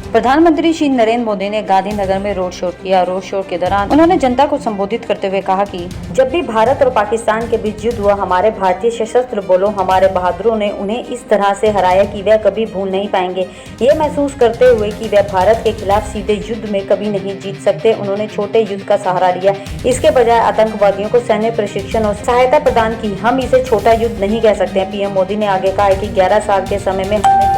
प्रधानमंत्री श्री नरेंद्र मोदी ने गांधीनगर में रोड शो किया। रोड शो के दौरान उन्होंने जनता को संबोधित करते हुए कहा कि जब भी भारत और पाकिस्तान के बीच युद्ध हुआ, हमारे भारतीय सशस्त्र बलों, हमारे बहादुरों ने उन्हें इस तरह से हराया कि वह कभी भूल नहीं पाएंगे। ये महसूस करते हुए कि वह भारत के खिलाफ सीधे युद्ध में कभी नहीं जीत सकते, उन्होंने छोटे युद्ध का सहारा लिया। इसके बजाय आतंकवादियों को सैन्य प्रशिक्षण और सहायता प्रदान की। हम इसे छोटा युद्ध नहीं कह सकते। पीएम मोदी ने आगे कहा कि 11 साल के समय में हमने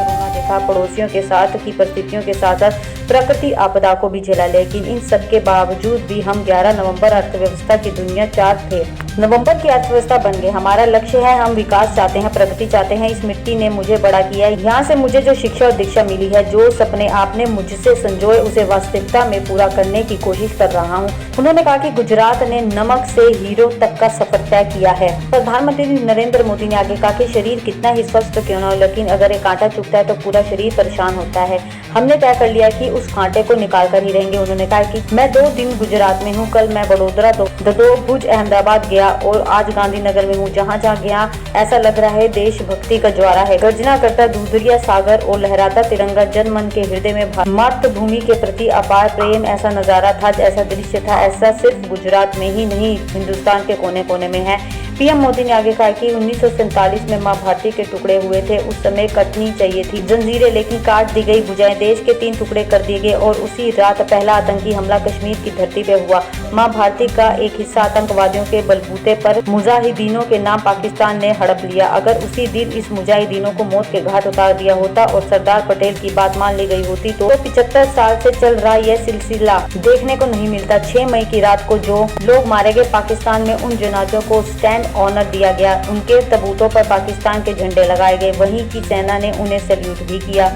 पड़ोसियों के साथ की परिस्थितियों के साथ साथ प्रकृति आपदा को भी झेला, लेकिन इन सब के बावजूद भी हम 11 नवंबर अर्थव्यवस्था की दुनिया 4 थे। नवंबर की अर्थव्यवस्था बन गए। हमारा लक्ष्य है, हम विकास चाहते हैं, प्रगति चाहते हैं। इस मिट्टी ने मुझे बड़ा किया है। यहाँ से मुझे जो शिक्षा और दीक्षा मिली है, जो सपने आपने मुझसे संजोए, उसे वास्तविकता में पूरा करने की कोशिश कर रहा हूँ। उन्होंने कहा कि गुजरात ने नमक से हीरो तक का सफर तय किया है। प्रधानमंत्री नरेंद्र मोदी ने आगे कहा कि शरीर कितना ही स्वस्थ क्यों न हो, लेकिन अगर एक कांटा चुभता है तो पूरा शरीर परेशान होता है। हमने तय कर लिया कि उस कांटे को निकाल कर ही रहेंगे। उन्होंने कहा कि मैं 2 दिन गुजरात में हूँ। कल मैं बड़ोदरा, ददोर, भुज, अहमदाबाद गया और आज गांधीनगर में हूँ। जहाँ जहाँ गया ऐसा लग रहा है देशभक्ति का ज्वारा है। गर्जना करता दूधरिया सागर और लहराता तिरंगा, जन मन के हृदय में मातृभूमि के प्रति अपार प्रेम। ऐसा नजारा था, ऐसा दृश्य था, ऐसा सिर्फ गुजरात में ही नहीं, हिंदुस्तान के कोने कोने में है। पीएम मोदी ने आगे कहा कि 1947 में मां भारती के टुकड़े हुए थे। उस समय कटनी चाहिए थी जंजीरें, लेकिन काट दी गई भुजाएं। देश के 3 टुकड़े कर दिए गए और उसी रात पहला आतंकी हमला कश्मीर की धरती पे हुआ। मां भारती का एक हिस्सा आतंकवादियों के बलबूते पर मुजाहिदीनों के नाम पाकिस्तान ने हड़प लिया। अगर उसी दिन इस मुजाहिदीनों को मौत के घाट उतार दिया होता और सरदार पटेल की बात मान ली गई होती तो 75 साल से चल रहा यह सिलसिला देखने को नहीं मिलता। 6 मई की रात को जो लोग मारे गए, पाकिस्तान में उन जनाजों को स्टैंड ऑनर दिया गया। उनके तबूतों पर पाकिस्तान के झंडे लगाए गए। वहीं की सेना ने उन्हें सैल्यूट भी किया।